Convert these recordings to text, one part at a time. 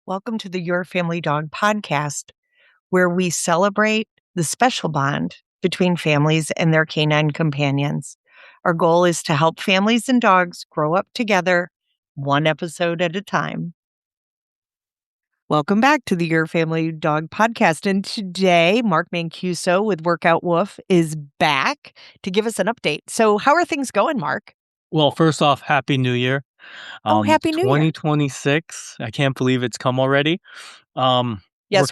Welcome to the Your Family Dog podcast, where we celebrate the special bond between families and their canine companions. Our goal is to help families and dogs grow up together, one episode at a time. Welcome back to the Your Family Dog podcast. And today, Mark Mancuso with Workout Woof is back to give us an update. So, how are things going, Mark? Well, first off, Happy New Year. Oh, Happy New Year. 2026. I can't believe it's come already. Yes,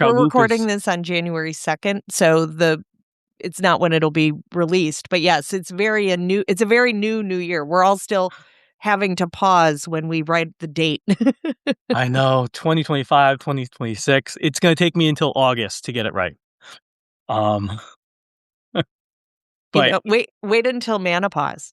Workout we're Woof recording is this on January 2nd. So, it's not when it'll be released, but yes, it's a very new year. We're all still having to pause when we write the date. I know, 2025, 2026. It's going to take me until August to get it right. Um, but Wait until menopause.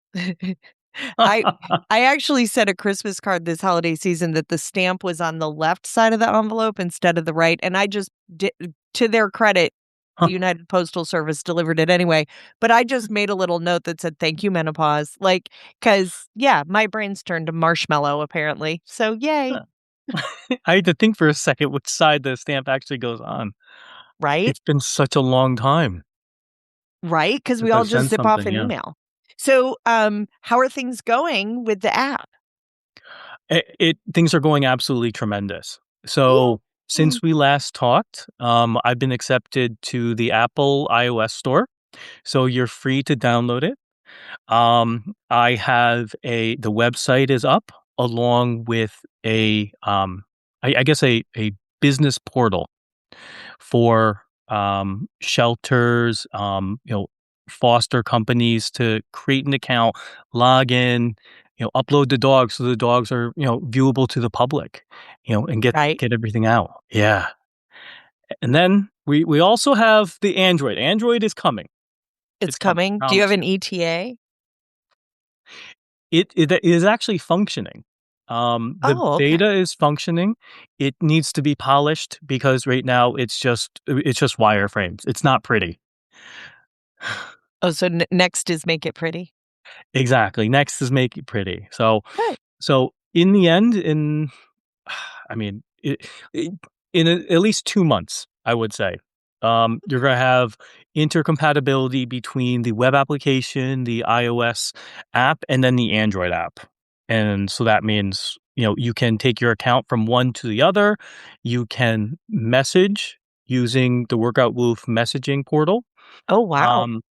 I actually sent a Christmas card this holiday season that the stamp was on the left side of the envelope instead of the right, and I just did, to their credit, the United Postal Service delivered it anyway, but I just made a little note that said, "Thank you, menopause." Because my brain's turned to marshmallow, apparently. So, yay. I had to think for a second which side the stamp actually goes on. Right? It's been such a long time Right? Because we since all I've just sent zip off something, an yeah. email. So, how are things going with the app? Things are going absolutely tremendous. So Yay. since we last talked, I've been accepted to the Apple iOS store. So you're free to download it. I have the website is up along with I guess a business portal for shelters, foster companies to create an account, log in, upload the dogs so the dogs are, viewable to the public, and Right? get everything out. Yeah. And then we also have the Android. Android is coming. It's It's coming. coming. Do you have Promise an you. ETA? It is actually functioning. The Oh, okay. beta is functioning. It needs to be polished because right now it's just wireframes. It's not pretty. Oh, so next is make it pretty? Exactly. Next is make it pretty. So Good. so in the end, I mean, at least 2 months, I would say, you're gonna have intercompatibility between the web application, the iOS app, and then the Android app. And so that means, you can take your account from one to the other. You can message using the Workout Woof messaging portal. Oh, wow. Um,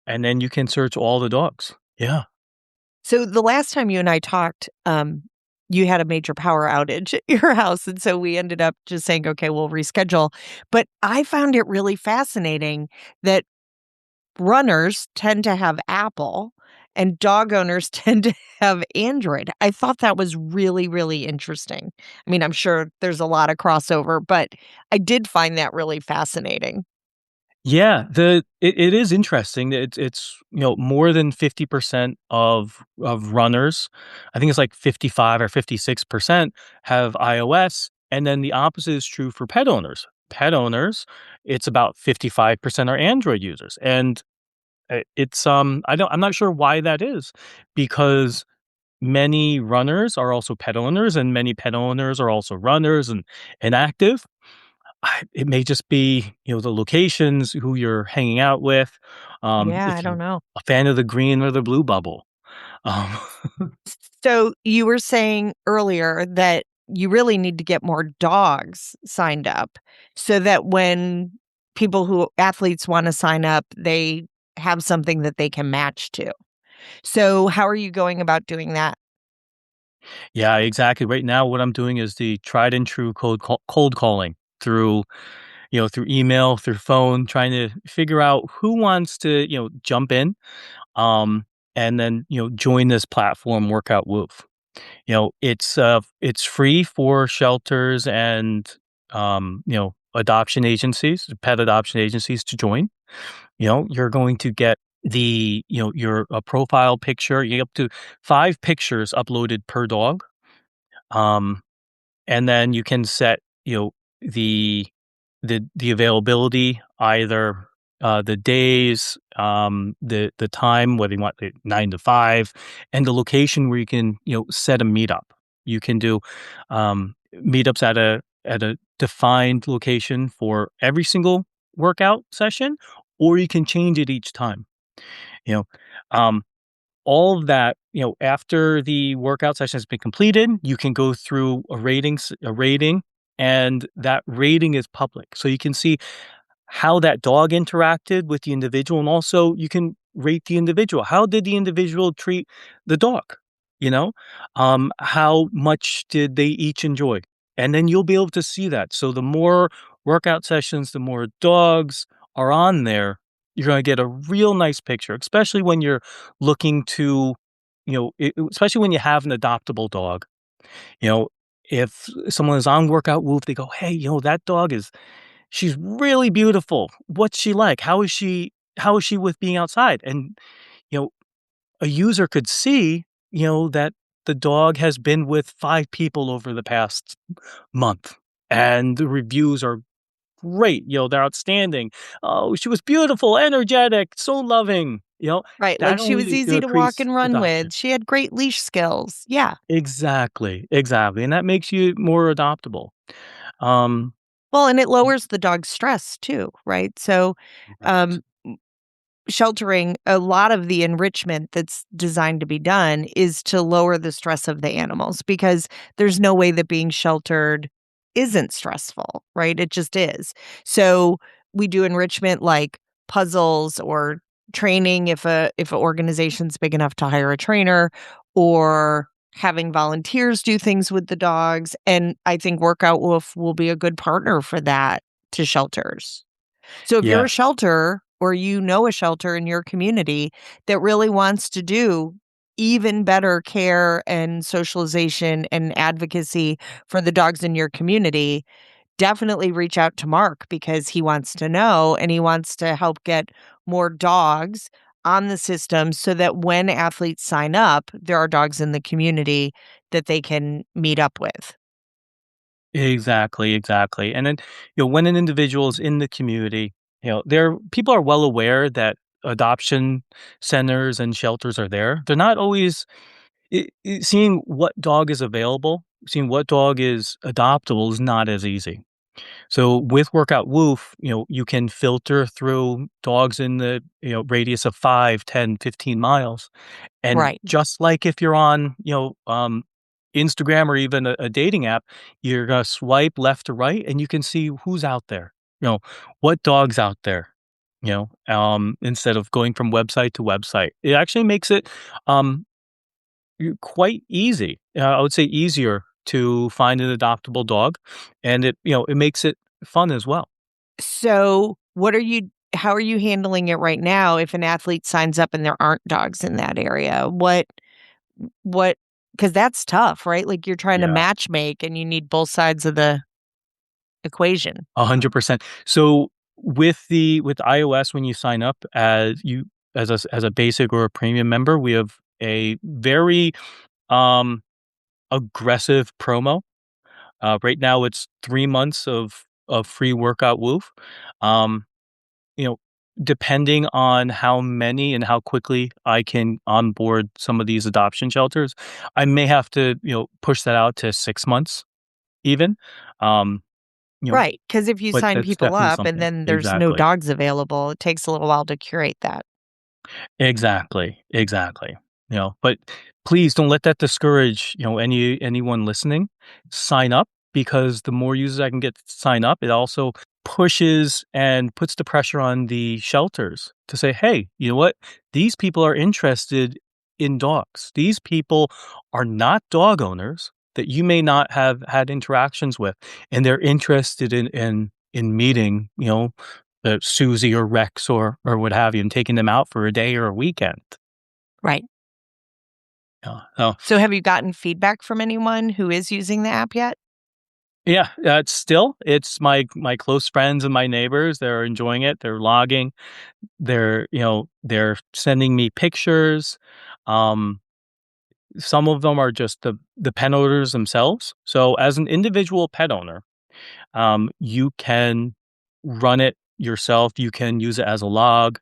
and then you can search all the dogs. Yeah. So the last time you and I talked, you had a major power outage at your house. And so we ended up just saying, okay, we'll reschedule. But I found it really fascinating that runners tend to have Apple and dog owners tend to have Android. I thought that was really, really interesting. I mean, I'm sure there's a lot of crossover, but I did find that really fascinating. Yeah, it is interesting that it's more than 50% of runners. I think it's like 55 or 56% have iOS, and then the opposite is true for pet owners. Pet owners, it's about 55% are Android users. And I'm not sure why that is, because many runners are also pet owners and many pet owners are also runners and active. It may just be, the locations, who you're hanging out with, Yeah, I if don't you're know. a fan of the green or the blue bubble. Um, So you were saying earlier that you really need to get more dogs signed up so that when athletes want to sign up, they have something that they can match to. So how are you going about doing that? yeah, exactly. Right now, what I'm doing is the tried and true cold calling through, through email, through phone, trying to figure out who wants to, jump in, um, and then, join this platform, Workout Woof. It's free for shelters and adoption agencies, pet adoption agencies to join. You're going to get your profile picture. You get up to 5 pictures uploaded per dog. Um, and then you can set, the the availability, either the days, the time, whether you want it 9 to 5, and the location where you can, set a meetup. You can do meetups at at a defined location for every single workout session, or you can change it each time. You know, um, all of that, after the workout session has been completed, you can go through a rating, and that rating is public. So you can see how that dog interacted with the individual, and also you can rate the individual. How did the individual treat the dog? You know, how much did they each enjoy? And then you'll be able to see that. So the more workout sessions, the more dogs are on there, you're going to get a real nice picture, especially when you're looking to, especially when you have an adoptable dog. You know, if someone is on Workout Woof, they go, "Hey, that dog she's really beautiful. What's she like? How is she with being outside?" And, you know, a user could see, that the dog has been with 5 people over the past month, and the reviews are great, they're outstanding. "Oh, she was beautiful, energetic, so loving." Right, like, That she was only, easy to walk increase and run adoption. with, she had great leash skills, yeah. Exactly, exactly, and that makes you more adoptable. Um Well, and it lowers the dog's stress too, right? So, Right. um sheltering, a lot of the enrichment that's designed to be done is to lower the stress of the animals because there's no way that being sheltered isn't stressful, right? It just is. So we do enrichment like puzzles or training if a organization's big enough to hire a trainer or having volunteers do things with the dogs. And I think Workout Wolf will be a good partner for that to shelters. So if you're a Yeah, shelter or you know a shelter in your community that really wants to do even better care and socialization and advocacy for the dogs in your community, definitely reach out to Mark because he wants to know and he wants to help get more dogs on the system so that when athletes sign up, there are dogs in the community that they can meet up with. exactly, exactly, and then, when an individual is in the community, there people are well aware that adoption centers and shelters are there. They're not always seeing what dog is available, seeing what dog is adoptable is not as easy. So with Workout Woof, you can filter through dogs in the, radius of 5, 10, 15 miles. And Right. just like if you're on, Instagram or even a dating app, you're gonna swipe left to right and you can see who's out there, what dog's out there, instead of going from website to website. It actually makes it um quite easy. I would say easier to find an adoptable dog, and it makes it fun as well. So, how are you handling it right now if an athlete signs up and there aren't dogs in that area? What because that's tough, right? Like, you're trying to Yeah. match make and you need both sides of the equation. 100%. So with iOS, when you sign up as a basic or a premium member, we have a very um aggressive promo. Right now it's 3 months of free workout woof. Um, you know, Depending on how many and how quickly I can onboard some of these adoption shelters, I may have to, push that out to 6 months even. Um, you know, Right? Because if you but sign that's people definitely up and something. then there's no Exactly. dogs available, it takes a little while to curate that. Exactly, exactly. But please don't let that discourage, anyone listening. Sign up because the more users I can get to sign up, it also pushes and puts the pressure on the shelters to say, "Hey, you know what? These people are interested in dogs. These people are not dog owners that you may not have had interactions with, and they're interested in meeting, Susie or Rex or what have you, and taking them out for a day or a weekend." Right. So, So, have you gotten feedback from anyone who is using the app yet? yeah, it's my close friends and my neighbors, they're enjoying it, they're logging, they're sending me pictures. Um, some of them are just the pet owners themselves. So as an individual pet owner, you can run it yourself. You can use it as a log.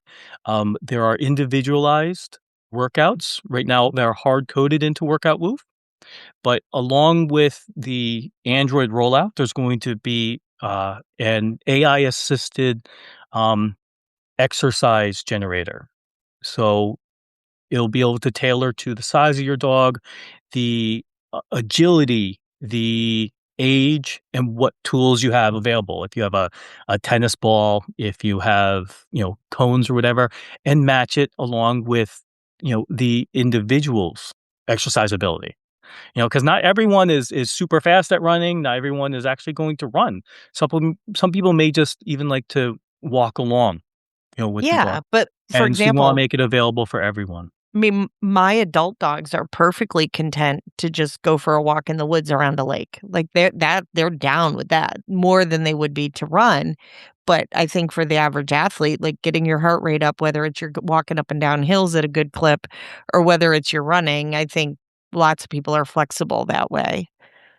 There are individualized workouts right now that are hard coded into Workout Woof. But along with the Android rollout, there's going to be, an AI-assisted, um, exercise generator. So it'll be able to tailor to the size of your dog, the agility, the age, and what tools you have available. If you have a tennis ball, if you have, cones or whatever, and match it along with, the individual's exercise ability. Because not everyone is super fast at running. Not everyone is actually going to run. Some people may just even like to walk along, with the dog. Yeah, but for And so you wanna example, make it available for everyone. I mean, my adult dogs are perfectly content to just go for a walk in the woods around a lake. Like, they're down with that more than they would be to run. But I think for the average athlete, like, getting your heart rate up, whether it's you're walking up and down hills at a good clip or whether it's you're running, I think lots of people are flexible that way.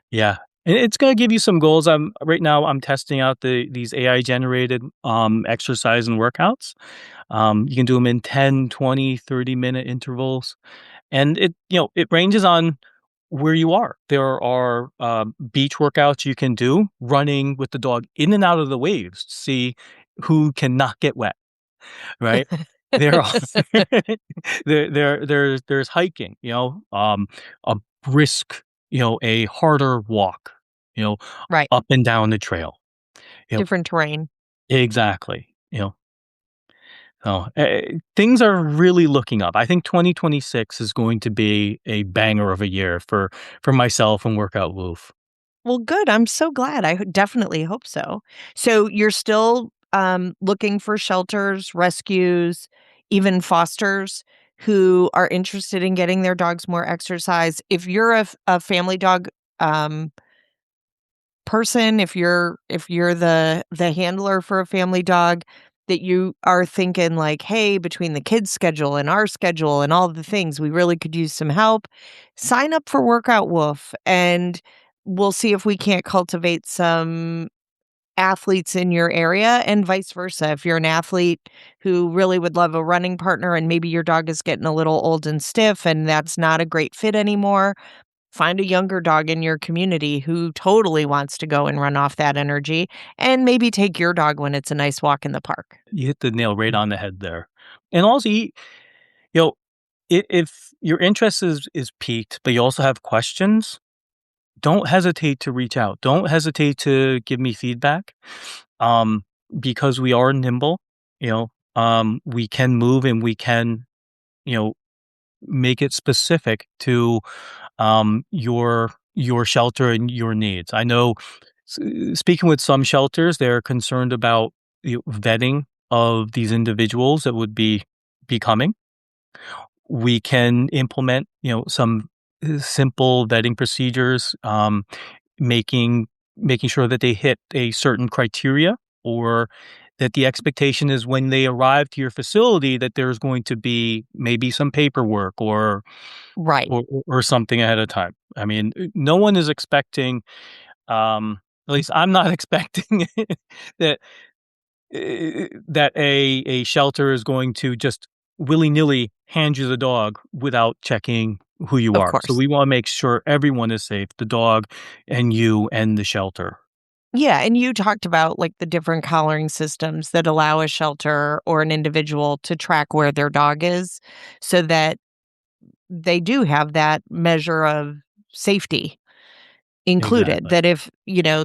Yeah. And it's gonna give you some goals. Right now I'm testing out these AI generated, exercise and workouts. You can do them in 10, 20, 30-minute intervals, and it ranges on where you are. There are, beach workouts you can do, running with the dog in and out of the waves to see who cannot get wet. Right? There are there's hiking, a brisk, a harder walk, you know, Right. up and down the trail. You know Different terrain. exactly, so, things are really looking up. I think 2026 is going to be a banger of a year for myself and Workout Woof. Well, good. I'm so glad. Definitely hope so. So you're still looking for shelters, rescues, even fosters who are interested in getting their dogs more exercise. If you're a family dog um, person, if you're the handler for a family dog, that you are thinking like, hey, between the kids' schedule and our schedule and all the things, we really could use some help. Sign up for Workout Woof, and we'll see if we can't cultivate some athletes in your area and vice versa. If you're an athlete who really would love a running partner and maybe your dog is getting a little old and stiff and that's not a great fit anymore, find a younger dog in your community who totally wants to go and run off that energy, and maybe take your dog when it's a nice walk in the park. You hit the nail right on the head there. And also, you know, if your interest is piqued, but you also have questions, don't hesitate to reach out. Don't hesitate to give me feedback, um, because we are nimble, we can move and we can, you know, make it specific to, your shelter and your needs. I know speaking with some shelters, they're concerned about vetting of these individuals that would be coming. We can implement, some simple vetting procedures, making making sure that they hit a certain criteria, or that the expectation is when they arrive to your facility that there's going to be maybe some paperwork Right. or something ahead of time. I mean, no one is expecting, at least I'm not expecting that that a shelter is going to just willy-nilly hand you the dog without checking who you Of are. So course. we wanna make sure everyone is safe, the dog and you and the shelter. Yeah, and you talked about, like, the different collaring systems that allow a shelter or an individual to track where their dog is so that they do have that measure of safety included, Exactly. that if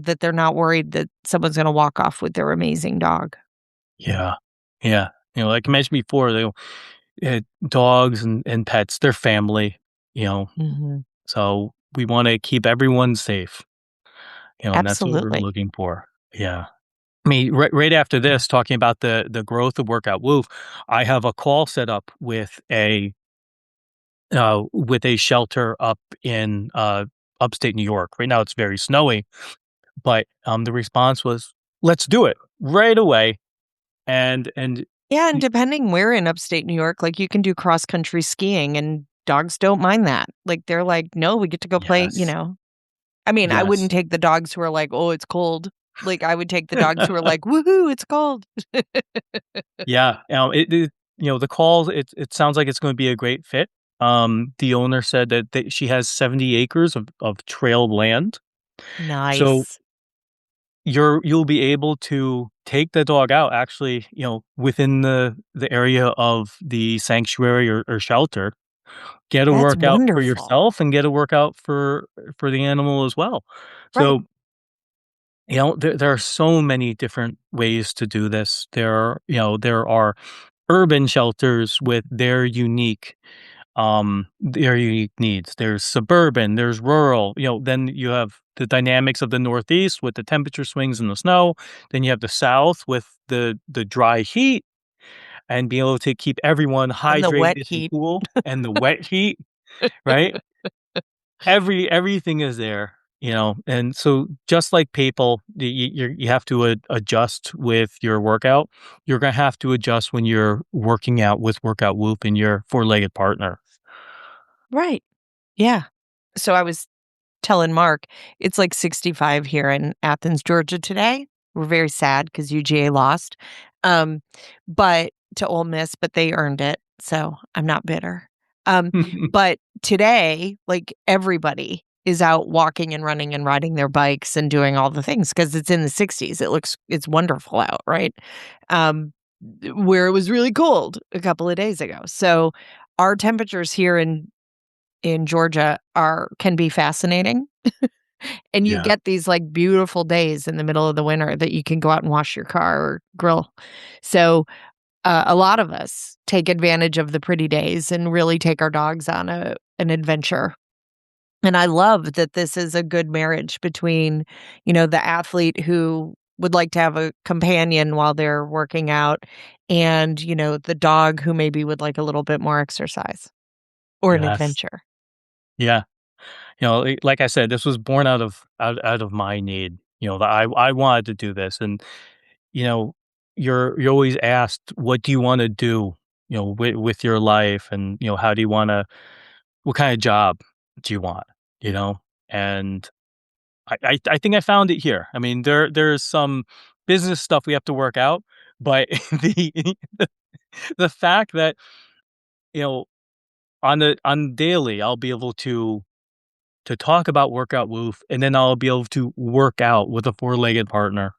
that they're not worried that someone's gonna walk off with their amazing dog. Yeah. Yeah. Like I mentioned before, dogs and pets, they're family, you know, Mhm. so we wanna keep everyone safe, and that's what we're Absolutely. looking for. Yeah. I mean, right after this, talking about the growth of Workout Woof, I have a call set up with a shelter up in, upstate New York. Right now, it's very snowy, but, the response was, "Let's do it right away." And Yeah, and y depending where in upstate New York, like, you can do cross country skiing, and dogs don't mind that. Like, they're like, "No, we get to go play," yes, I mean, I yes. wouldn't take the dogs who are like, "Oh, it's cold." Like, I would take the dogs who are like, "Woohoo, it's cold." Yeah, the calls, it sounds like it's gonna be a great fit. The owner said that she has 70 acres of trailed land. So Nice. you'll be able to take the dog out actually, within the area of the sanctuary or shelter, get a That's workout for wonderful. yourself and get a workout for the animal as well. Right. So, there are so many different ways to do this. There are urban shelters with their unique needs. There's suburban, there's rural, then you have the dynamics of the Northeast with the temperature swings and the snow. Then you have the South with the dry heat and being able to keep everyone And the wet hydrated and heat. cool, and the wet heat, right? Everything is there, and so just like people, you have to adjust with your workout. You're gonna have to adjust when you're working out with Workout Whoop and your four-legged partner. Right. Yeah. So I was telling Mark, it's like 65 here in Athens, Georgia today. We're very sad because UGA lost, um, but to Ole Miss, but they earned it, so I'm not bitter. But today, like, everybody is out walking and running and riding their bikes and doing all the things because it's in the 60s. It's wonderful out, right? Um, where it was really cold a couple of days ago. So our temperatures here in Georgia are can be fascinating, and you Yeah. get these, like, beautiful days in the middle of the winter that you can go out and wash your car or grill. So, a lot of us take advantage of the pretty days and really take our dogs on an adventure, and I love that this is a good marriage between, the athlete who would like to have a companion while they're working out and, the dog who maybe would like a little bit more exercise or an Yes. adventure. Yeah. Like I said, this was born out of my need. That I wanted to do this, and you know, you're always asked, what do you want to do? With your life, and how do you want to? What kind of job do you want? You know, and I think I found it here. I mean, there's some business stuff we have to work out, but the fact that you know on daily I'll be able to talk about Workout Woof, and then I'll be able to work out with a four-legged partner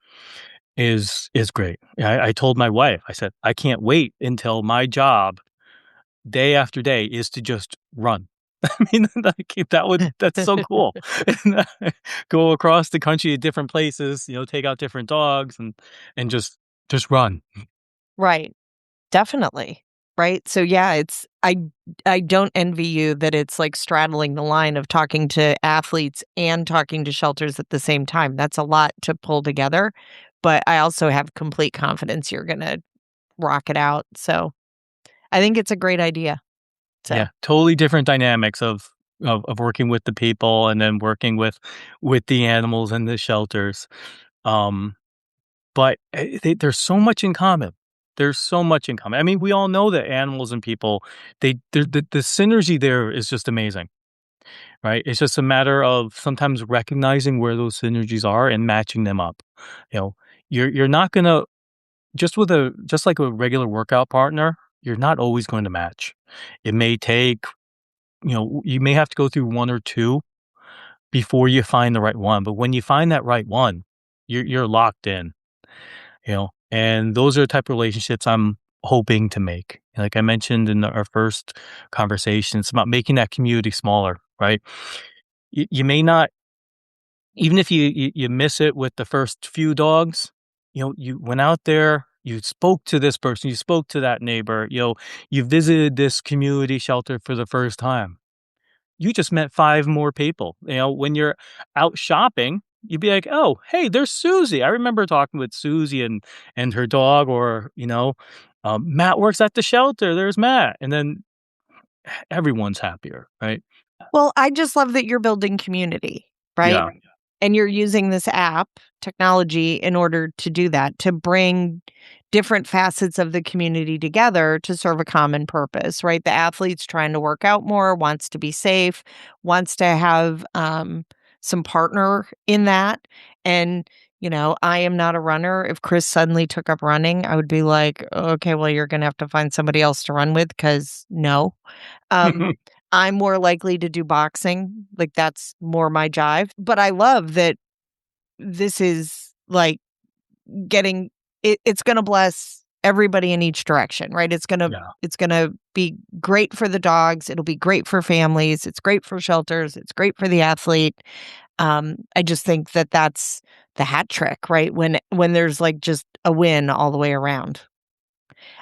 is great. I told my wife, I said, "I can't wait until my job day after day is to just run." I mean, that's so cool. And, go across the country to different places, take out different dogs and just run. Right. Definitely. Right? So, yeah, I don't envy you that it's, like, straddling the line of talking to athletes and talking to shelters at the same time. That's a lot to pull together, but I also have complete confidence you're gonna rock it out, so I think it's a great idea. So Yeah, totally different dynamics of working with the people and then working with the animals and the shelters. Um But, there's so much in common. There's so much in common. I mean, we all know that animals and people, the synergy there is just amazing, right? It's just a matter of sometimes recognizing where those synergies are and matching them up. You know, you're not gonna just like a regular workout partner, you're not always going to match. It may take, you may have to go through 1 or 2 before you find the right one, but when you find that right one, you're locked in. And those are the type of relationships I'm hoping to make. Like I mentioned in our first conversation, it's about making that community smaller, right? You may not, even if you miss it with the first few dogs, you went out there, you spoke to this person, you spoke to that neighbor, you visited this community shelter for the first time. You just met 5 more people. When you're out shopping, you'd be like, "Oh, hey, there's Susie. I remember talking with Susie and her dog," or, "Matt works at the shelter. There's Matt." And then everyone's happier, right? well, I just love that you're building community, right? Yeah. And you're using this app technology in order to do that, to bring different facets of the community together to serve a common purpose, right? The athlete's trying to work out more, wants to be safe, wants to have some partner in that. And, I am not a runner. If Chris suddenly took up running, I would be like, okay, well, you're going to have to find somebody else to run with because no. Um, I'm more likely to do boxing, like, that's more my jive, but I love that this is, like, getting it's gonna bless everybody in each direction, right? Yeah. It's gonna be great for the dogs, it'll be great for families, it's great for shelters, it's great for the athlete. I just think that that's the hat trick, right? When there's, like, just a win all the way around.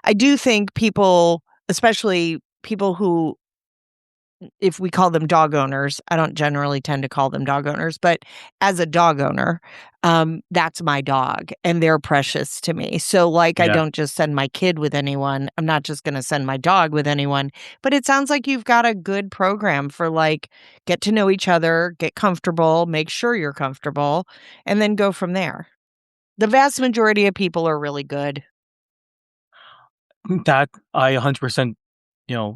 I do think people, especially people who if we call them dog owners, I don't generally tend to call them dog owners, but as a dog owner, that's my dog and they're precious to me. So, like, I Yeah. don't just send my kid with anyone. I'm not just going to send my dog with anyone. But it sounds like you've got a good program for like get to know each other, get comfortable, make sure you're comfortable, and then go from there. The vast majority of people are really good. That I 100%,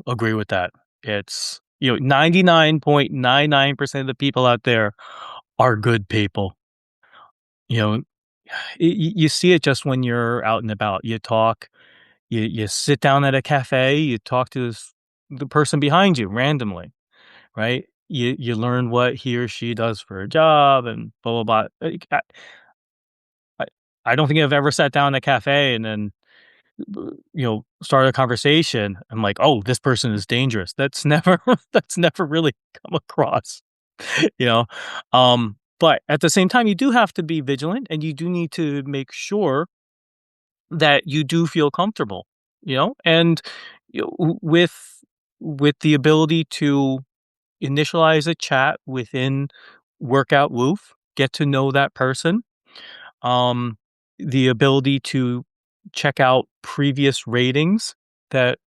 agree with that. It's, 99.99% of the people out there are good people. You know, you see it just when you're out and about. You talk, you sit down at a cafe, you talk to the person behind you randomly, right? You learn what he or she does for a job and blah, blah, blah. I I don't think I've ever sat down at a cafe and then start a conversation. I'm like, oh, this person is dangerous. That's never that's never really come across, you know. But at the same time, you do have to be vigilant, and you do need to make sure that you do feel comfortable, and with the ability to initialize a chat within Workout Woof, get to know that person, um, the ability to check out previous ratings that,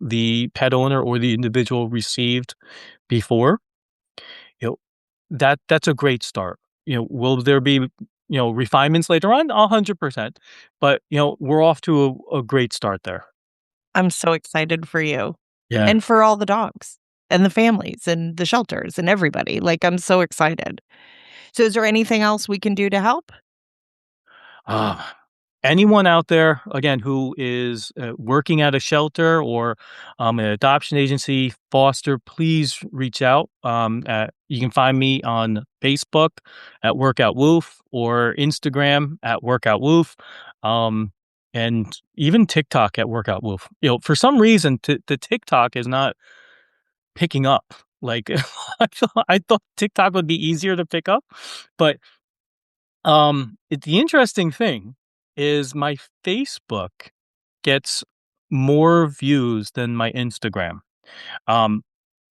the pet owner or the individual received before, you know, that's a great start. Will there be, refinements later on? 100%. But, we're off to a great start there. I'm so excited for you Yeah. and for all the dogs and the families and the shelters and everybody. Like, I'm so excited. So is there anything else we can do to help? Uh, Anyone out there, again, who is working at a shelter or an adoption agency, foster, please reach out. You can find me on Facebook at Workout Woof or Instagram at Workout Woof, um, and even TikTok at Workout Woof. For some reason, the TikTok is not picking up. Like I thought TikTok would be easier to pick up, but the interesting thing is my Facebook gets more views than my Instagram. Um,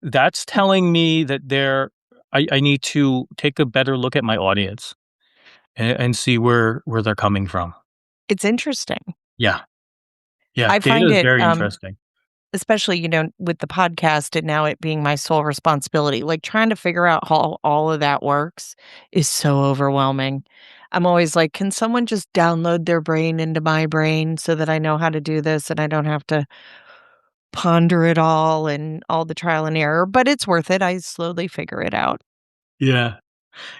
that's telling me that I need to take a better look at my audience and see where they're coming from. It's interesting. Yeah. Yeah. I Data find is it, very interesting. especially, with the podcast and now it being my sole responsibility, like trying to figure out how all of that works is so overwhelming. I'm always like, can someone just download their brain into my brain so that I know how to do this and I don't have to ponder it all and all the trial and error, but it's worth it. I slowly figure it out. Yeah.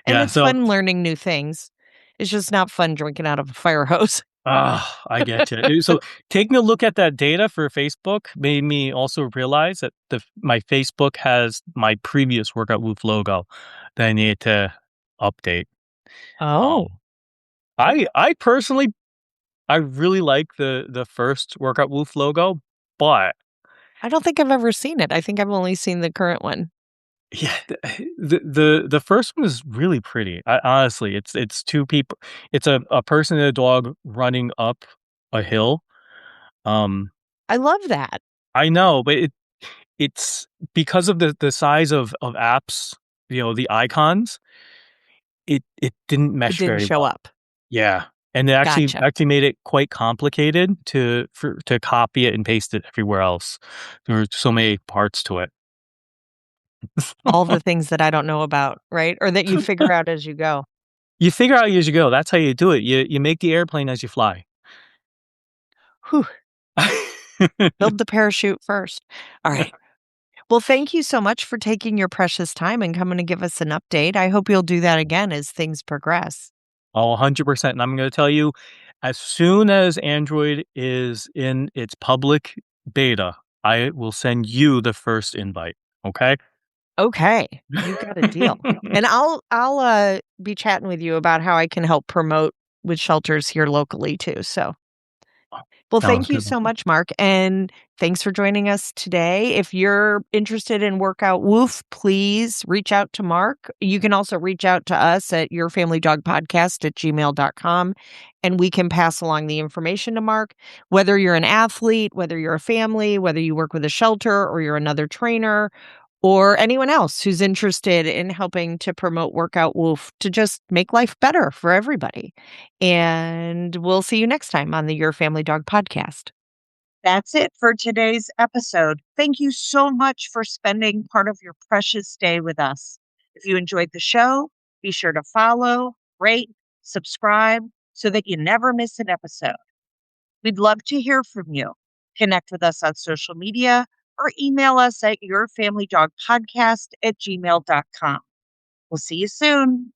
And Yeah. it's So, fun learning new things. It's just not fun drinking out of a fire hose. I get you. So taking a look at that data for Facebook made me also realize that my Facebook has my previous Workout Woof logo that I need to update. Oh, Um, I personally I really like the first Workout Woof logo, but I don't think I've ever seen it. I think I've only seen the current one. yeah, the first one is really pretty. Honestly, it's two people. It's a person and a dog running up a hill. Um, I love that. I know, but it's because of the size of apps, the icons, it didn't It mesh didn't very show well. up. Yeah, and it actually Gotcha. actually made it quite complicated to copy it and paste it everywhere else. There were so many parts to it. All the things that I don't know about, right? Or that you figure out as you go. You figure out as you go. That's how you do it. You make the airplane as you fly. Whew. Build the parachute first. All right. Well, thank you so much for taking your precious time and coming to give us an update. I hope you'll do that again as things progress. Oh, 100%. And I'm going to tell you, as soon as Android is in its public beta, I will send you the first invite, okay? Okay, you got a deal. And I'll be chatting with you about how I can help promote with shelters here locally too, so well, Sounds thank you good. so much, Mark, and thanks for joining us today. If you're interested in Workout Woof, please reach out to Mark. You can also reach out to us at yourfamilydogpodcast@gmail.com, and we can pass along the information to Mark. Whether you're an athlete, whether you're a family, whether you work with a shelter or you're another trainer, or anyone else who's interested in helping to promote Workout Woof to just make life better for everybody. And we'll see you next time on the Your Family Dog podcast. That's it for today's episode. Thank you so much for spending part of your precious day with us. If you enjoyed the show, be sure to follow, rate, subscribe so that you never miss an episode. We'd love to hear from you. Connect with us on social media or email us at yourfamilydogpodcast@gmail.com. We'll see you soon.